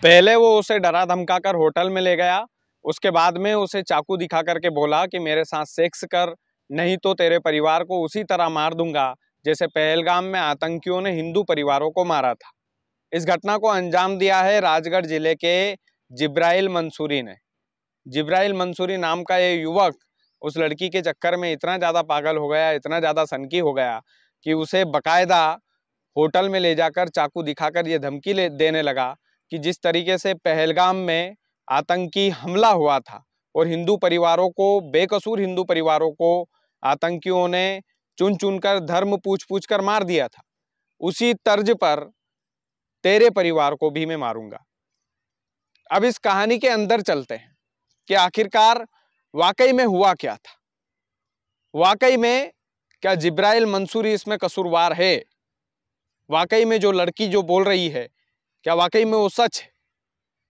पहले वो उसे डरा धमका कर होटल में ले गया। उसके बाद में उसे चाकू दिखा करके बोला कि मेरे साथ सेक्स कर, नहीं तो तेरे परिवार को उसी तरह मार दूंगा जैसे पहलगाम में आतंकियों ने हिंदू परिवारों को मारा था। इस घटना को अंजाम दिया है राजगढ़ जिले के जिब्राइल मंसूरी ने। जिब्राइल मंसूरी नाम का ये युवक उस लड़की के चक्कर में इतना ज़्यादा पागल हो गया, इतना ज़्यादा सनकी हो गया कि उसे बकायदा होटल में ले जाकर चाकू दिखाकर ये धमकी देने लगा कि जिस तरीके से पहलगाम में आतंकी हमला हुआ था और हिंदू परिवारों को, बेकसूर हिंदू परिवारों को आतंकियों ने चुन चुन कर, धर्म पूछ पूछ कर मार दिया था, उसी तर्ज पर तेरे परिवार को भी मैं मारूंगा। अब इस कहानी के अंदर चलते हैं कि आखिरकार वाकई में हुआ क्या था। वाकई में क्या जिब्राइल मंसूरी इसमें कसूरवार है? वाकई में जो लड़की जो बोल रही है, क्या वाकई में वो सच है?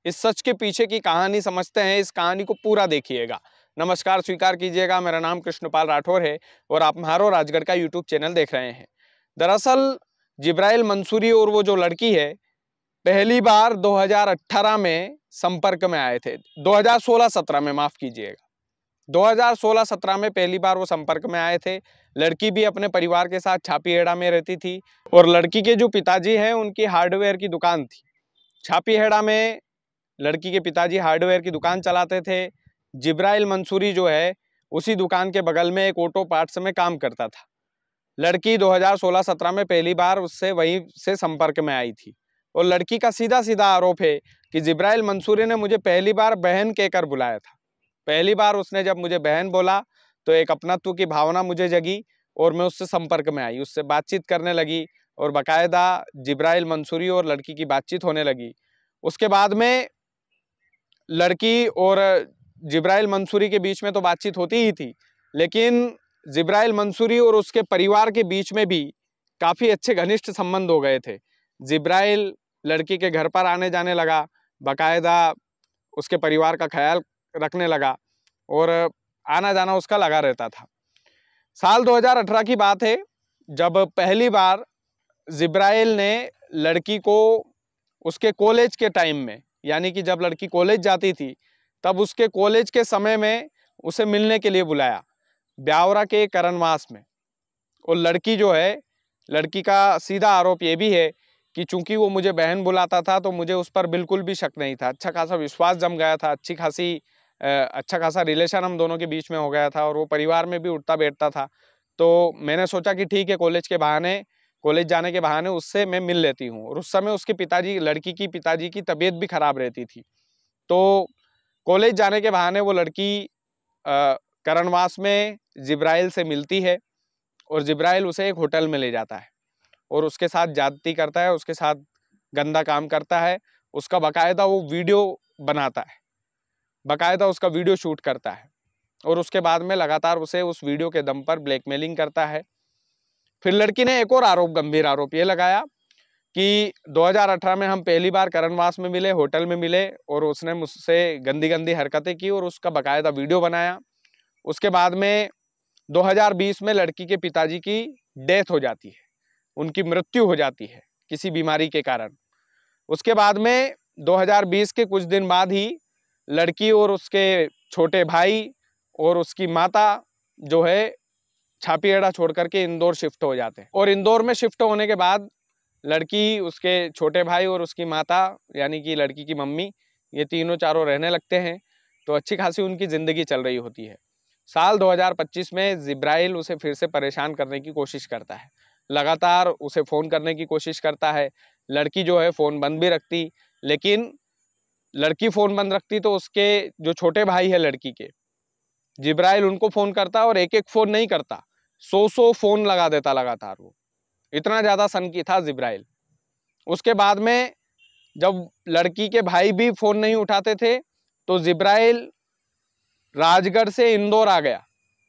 इस सच के पीछे की कहानी समझते हैं। इस कहानी को पूरा देखिएगा। नमस्कार स्वीकार कीजिएगा, मेरा नाम कृष्णपाल राठौर है और आप म्हारो राजगढ़ का यूट्यूब चैनल देख रहे हैं। दरअसल जिब्राइल मंसूरी और वो जो लड़की है पहली बार 2018 में संपर्क में आए थे। 2016-17 में, माफ कीजिएगा, 2016-17 में पहली बार वो संपर्क में आए थे। लड़की भी अपने परिवार के साथ छापीहेड़ा में रहती थी और लड़की के जो पिताजी हैं उनकी हार्डवेयर की दुकान थी। छापीहेड़ा में लड़की के पिताजी हार्डवेयर की दुकान चलाते थे। जिब्राइल मंसूरी जो है उसी दुकान के बगल में एक ऑटो पार्ट्स में काम करता था। लड़की 2016-17 में पहली बार उससे वहीं से संपर्क में आई थी और लड़की का सीधा सीधा आरोप है कि जिब्राइल मंसूरी ने मुझे पहली बार बहन कहकर बुलाया था। पहली बार उसने जब मुझे बहन बोला तो एक अपनत्व की भावना मुझे जगी और मैं उससे संपर्क में आई, उससे बातचीत करने लगी और बाकायदा जिब्राइल मंसूरी और लड़की की बातचीत होने लगी। उसके बाद में लड़की और जिब्राइल मंसूरी के बीच में तो बातचीत होती ही थी, लेकिन जिब्राइल मंसूरी और उसके परिवार के बीच में भी काफ़ी अच्छे घनिष्ठ संबंध हो गए थे। जिब्राइल लड़की के घर पर आने जाने लगा, बाकायदा उसके परिवार का ख्याल रखने लगा और आना जाना उसका लगा रहता था। साल 2018 की बात है जब पहली बार जिब्राइल ने लड़की को उसके कॉलेज के टाइम में, यानी कि जब लड़की कॉलेज जाती थी तब उसके कॉलेज के समय में उसे मिलने के लिए बुलाया ब्यावरा के करणवास में। और लड़की जो है, लड़की का सीधा आरोप ये भी है कि चूंकि वो मुझे बहन बुलाता था तो मुझे उस पर बिल्कुल भी शक नहीं था। अच्छा खासा विश्वास जम गया था, अच्छा खासा रिलेशन हम दोनों के बीच में हो गया था और वो परिवार में भी उठता बैठता था। तो मैंने सोचा कि ठीक है, कॉलेज जाने के बहाने उससे मैं मिल लेती हूँ। और उस समय उसके पिताजी, लड़की की पिताजी की तबीयत भी खराब रहती थी, तो कॉलेज जाने के बहाने वो लड़की करणवास में जिब्राइल से मिलती है और जिब्राइल उसे एक होटल में ले जाता है और उसके साथ ज्यादती करता है, उसके साथ गंदा काम करता है। उसका बाकायदा वो वीडियो बनाता है, बाकायदा उसका वीडियो शूट करता है और उसके बाद में लगातार उसे उस वीडियो के दम पर ब्लैकमेलिंग करता है। फिर लड़की ने एक और आरोप, गंभीर आरोप ये लगाया कि 2018 में हम पहली बार करणवास में मिले, होटल में मिले और उसने मुझसे गंदी गंदी हरकतें की और उसका बाकायदा वीडियो बनाया। उसके बाद में 2020 में लड़की के पिताजी की डेथ हो जाती है, उनकी मृत्यु हो जाती है किसी बीमारी के कारण। उसके बाद में 2020 के कुछ दिन बाद ही लड़की और उसके छोटे भाई और उसकी माता जो है छापीहेड़ा छोड़ करके इंदौर शिफ्ट हो जाते हैं। और इंदौर में शिफ्ट होने के बाद लड़की, उसके छोटे भाई और उसकी माता यानी कि लड़की की मम्मी, ये तीनों चारों रहने लगते हैं। तो अच्छी खासी उनकी ज़िंदगी चल रही होती है। साल 2025 में जिब्राइल उसे फिर से परेशान करने की कोशिश करता है, लगातार उसे फ़ोन करने की कोशिश करता है। लड़की जो है फ़ोन बंद भी रखती, लेकिन लड़की फ़ोन बंद रखती तो उसके जो छोटे भाई है लड़की के, जिब्राइल उनको फ़ोन करता और एक एक फ़ोन नहीं करता, 100 फ़ोन लगा देता लगातार। वो इतना ज़्यादा सनकी था जिब्राइल। उसके बाद में जब लड़की के भाई भी फ़ोन नहीं उठाते थे तो जिब्राइल राजगढ़ से इंदौर आ गया।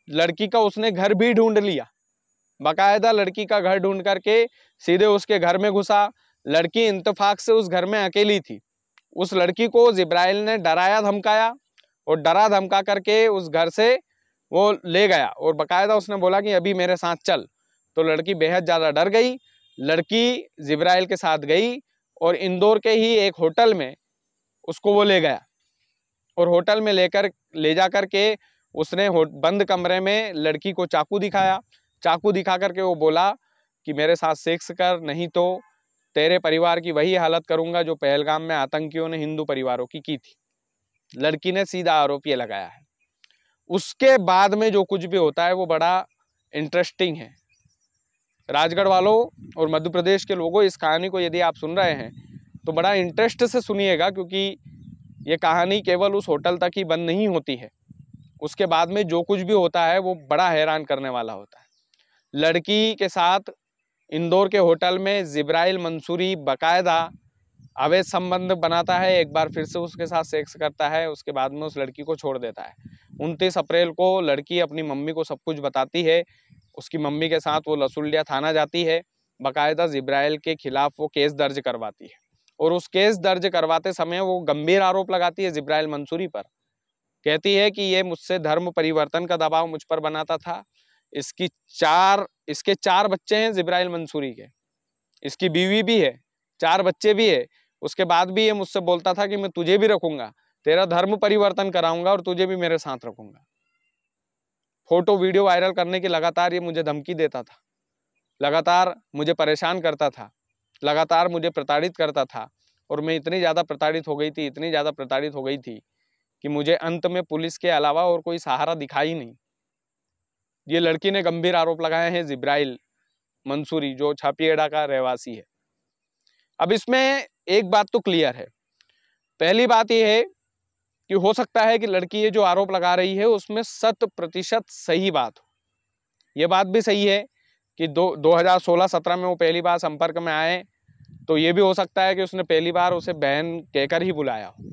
लड़की का उसने घर भी ढूंढ लिया, बाकायदा लड़की का घर ढूंढ करके सीधे उसके घर में घुसा। लड़की इंतफाक से उस घर में अकेली थी। उस लड़की को जिब्राइल ने डराया धमकाया और डरा धमका करके उस घर से वो ले गया और बाकायदा उसने बोला कि अभी मेरे साथ चल। तो लड़की बेहद ज़्यादा डर गई। लड़की जिब्राइल के साथ गई और इंदौर के ही एक होटल में उसको वो ले गया और होटल में ले जा कर के उसने बंद कमरे में लड़की को चाकू दिखाया। चाकू दिखा करके वो बोला कि मेरे साथ सेक्स कर, नहीं तो तेरे परिवार की वही हालत करूंगा जो पहलगाम में आतंकियों ने हिंदू परिवारों की थी। लड़की ने सीधा आरोप ये लगाया है। उसके बाद में जो कुछ भी होता है वो बड़ा इंटरेस्टिंग है। राजगढ़ वालों और मध्य प्रदेश के लोगों, इस कहानी को यदि आप सुन रहे हैं तो बड़ा इंटरेस्ट से सुनिएगा, क्योंकि ये कहानी केवल उस होटल तक ही बंद नहीं होती है। उसके बाद में जो कुछ भी होता है वो बड़ा हैरान करने वाला होता है। लड़की के साथ इंदौर के होटल में जिब्राइल मंसूरी बाकायदा अवैध संबंध बनाता है, एक बार फिर से उसके साथ सेक्स करता है, उसके बाद में उस लड़की को छोड़ देता है। 29 अप्रैल को लड़की अपनी मम्मी को सब कुछ बताती है। उसकी मम्मी के साथ वो लसुलिया थाना जाती है, बाकायदा जिब्राइल के खिलाफ वो केस दर्ज करवाती है और उस केस दर्ज करवाते समय वो गंभीर आरोप लगाती है जिब्राइल मंसूरी पर। कहती है कि ये मुझसे धर्म परिवर्तन का दबाव मुझ पर बनाता था। इसके 4 बच्चे हैं जिब्राइल मंसूरी के, इसकी बीवी भी है, 4 बच्चे भी है। उसके बाद भी ये मुझसे बोलता था कि मैं तुझे भी रखूंगा, तेरा धर्म परिवर्तन कराऊंगा और तुझे भी मेरे साथ रखूंगा। फोटो वीडियो वायरल करने की लगातार ये मुझे धमकी देता था, लगातार मुझे परेशान करता था, लगातार मुझे प्रताड़ित करता था। और मैं इतनी ज़्यादा प्रताड़ित हो गई थी, इतनी ज़्यादा प्रताड़ित हो गई थी कि मुझे अंत में पुलिस के अलावा और कोई सहारा दिखा ही नहीं। ये लड़की ने गंभीर आरोप लगाए हैं जिब्राइल मंसूरी, जो छापिएड़ा का रहवासी है। अब इसमें एक बात तो क्लियर है। पहली बात यह है कि हो सकता है कि लड़की ये जो आरोप लगा रही है उसमें 100% सही बात हो। ये बात भी सही है कि 2016-17 में वो पहली बार संपर्क में आए, तो ये भी हो सकता है कि उसने पहली बार उसे बहन कहकर ही बुलाया हो।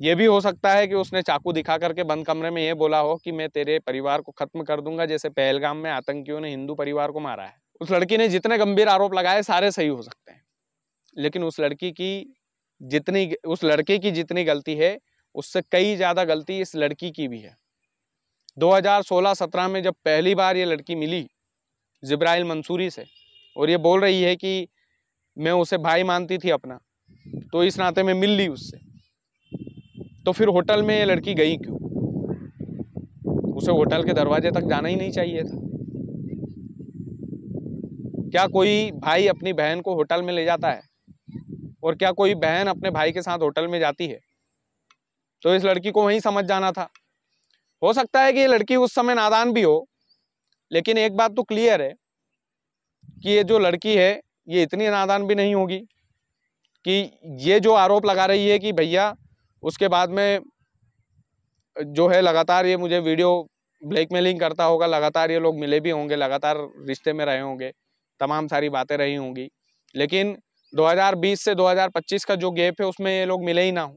ये भी हो सकता है कि उसने चाकू दिखा करके बंद कमरे में ये बोला हो कि मैं तेरे परिवार को खत्म कर दूंगा, जैसे पहलगाम में आतंकियों ने हिंदू परिवार को मारा है। उस लड़की ने जितने गंभीर आरोप लगाए सारे सही हो सकते हैं, लेकिन उस लड़के की जितनी गलती है उससे कई ज्यादा गलती इस लड़की की भी है। 2016-17 में जब पहली बार ये लड़की मिली जिब्राइल मंसूरी से और ये बोल रही है कि मैं उसे भाई मानती थी अपना, तो इस नाते में मिल ली उससे, तो फिर होटल में ये लड़की गई क्यों? उसे होटल के दरवाजे तक जाना ही नहीं चाहिए था। क्या कोई भाई अपनी बहन को होटल में ले जाता है? और क्या कोई बहन अपने भाई के साथ होटल में जाती है? तो इस लड़की को वहीं समझ जाना था। हो सकता है कि ये लड़की उस समय नादान भी हो, लेकिन एक बात तो क्लियर है कि ये जो लड़की है ये इतनी नादान भी नहीं होगी कि ये जो आरोप लगा रही है कि भैया उसके बाद में जो है लगातार ये मुझे वीडियो ब्लैकमेलिंग करता होगा, लगातार ये लोग मिले भी होंगे, लगातार रिश्ते में रहे होंगे, तमाम सारी बातें रही होंगी, लेकिन 2020 से 2025 का जो गैप है उसमें ये लोग मिले ही ना हो,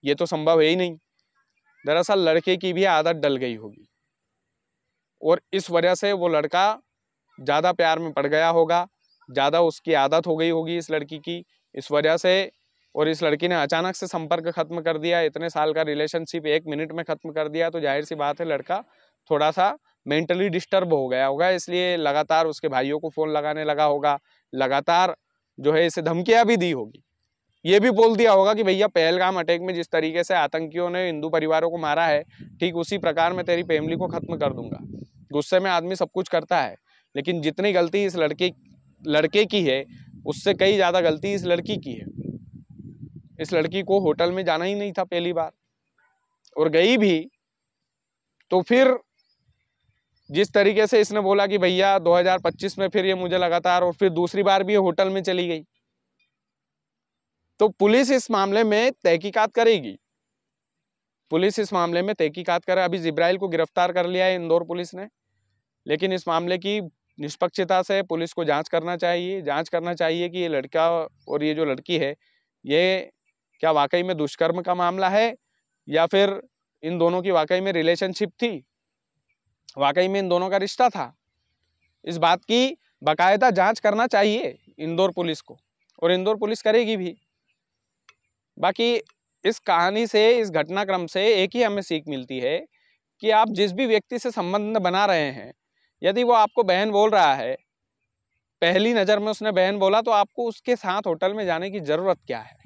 ये तो संभव है ही नहीं। दरअसल लड़के की भी आदत डल गई होगी और इस वजह से वो लड़का ज़्यादा प्यार में पड़ गया होगा, ज़्यादा उसकी आदत हो गई होगी इस लड़की की, इस वजह से। और इस लड़की ने अचानक से संपर्क खत्म कर दिया, इतने साल का रिलेशनशिप 1 मिनट में खत्म कर दिया, तो जाहिर सी बात है लड़का थोड़ा सा मेंटली डिस्टर्ब हो गया होगा, इसलिए लगातार उसके भाइयों को फ़ोन लगाने लगा होगा, लगातार जो है इसे धमकियाँ भी दी होगी। ये भी बोल दिया होगा कि भैया पहलगाम अटैक में जिस तरीके से आतंकियों ने हिंदू परिवारों को मारा है, ठीक उसी प्रकार मैं तेरी फैमिली को खत्म कर दूंगा। गुस्से में आदमी सब कुछ करता है, लेकिन जितनी गलती इस लड़के की है उससे कई ज़्यादा गलती इस लड़की की है। इस लड़की को होटल में जाना ही नहीं था पहली बार, और गई भी तो फिर जिस तरीके से इसने बोला कि भैया 2025 में फिर ये मुझे लगातार, और फिर दूसरी बार भी ये होटल में चली गई, तो पुलिस इस मामले में तहकीकात करेगी। पुलिस इस मामले में तहकीकात करे। अभी जिब्राइल को गिरफ्तार कर लिया है इंदौर पुलिस ने, लेकिन इस मामले की निष्पक्षता से पुलिस को जांच करना चाहिए कि ये लड़का और ये जो लड़की है ये क्या वाकई में दुष्कर्म का मामला है या फिर इन दोनों की वाकई में रिलेशनशिप थी, वाकई में इन दोनों का रिश्ता था। इस बात की बाकायदा जांच करना चाहिए इंदौर पुलिस को, और इंदौर पुलिस करेगी भी। बाकी इस कहानी से, इस घटनाक्रम से एक ही हमें सीख मिलती है कि आप जिस भी व्यक्ति से संबंध बना रहे हैं, यदि वो आपको बहन बोल रहा है, पहली नज़र में उसने बहन बोला, तो आपको उसके साथ होटल में जाने की ज़रूरत क्या है?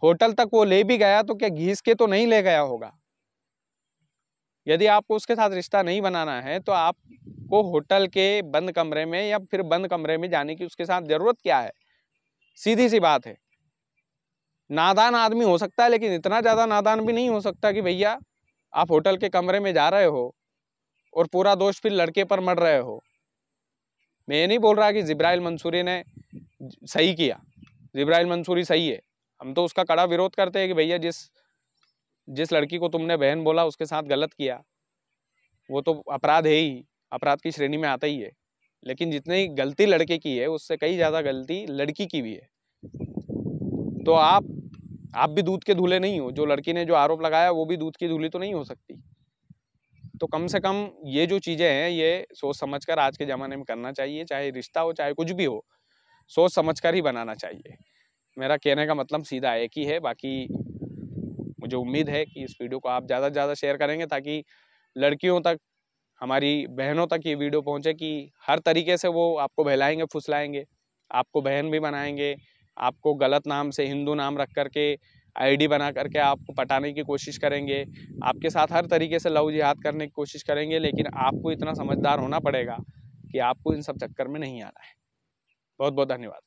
होटल तक वो ले भी गया तो क्या घीस के तो नहीं ले गया होगा। यदि आपको उसके साथ रिश्ता नहीं बनाना है तो आपको होटल के बंद कमरे में या फिर बंद कमरे में जाने की उसके साथ जरूरत क्या है? सीधी सी बात है। नादान आदमी हो सकता है, लेकिन इतना ज्यादा नादान भी नहीं हो सकता कि भैया आप होटल के कमरे में जा रहे हो और पूरा दोष फिर लड़के पर मर रहे हो। मैं ये नहीं बोल रहा कि जिब्राइल मंसूरी ने सही किया, जिब्राइल मंसूरी सही है, हम तो उसका कड़ा विरोध करते हैं कि भैया जिस लड़की को तुमने बहन बोला उसके साथ गलत किया, वो तो अपराध है ही, अपराध की श्रेणी में आता ही है। लेकिन जितनी गलती लड़के की है उससे कई ज्यादा गलती लड़की की भी है। तो आप भी दूध के धूले नहीं हो। जो लड़की ने जो आरोप लगाया वो भी दूध की धूली तो नहीं हो सकती। तो कम से कम ये जो चीजें हैं ये सोच समझकर आज के ज़माने में करना चाहिए। चाहे रिश्ता हो चाहे कुछ भी हो, सोच समझकर ही बनाना चाहिए। मेरा कहने का मतलब सीधा एक ही है। बाकी मुझे उम्मीद है कि इस वीडियो को आप ज़्यादा से ज़्यादा शेयर करेंगे ताकि लड़कियों तक, हमारी बहनों तक ये वीडियो पहुँचे कि हर तरीके से वो आपको बहलाएंगे फुसलाएंगे, आपको बहन भी बनाएंगे, आपको गलत नाम से हिंदू नाम रख करके आईडी बना करके आपको पटाने की कोशिश करेंगे, आपके साथ हर तरीके से लव जिहाद करने की कोशिश करेंगे। लेकिन आपको इतना समझदार होना पड़ेगा कि आपको इन सब चक्कर में नहीं आना है। बहुत बहुत धन्यवाद।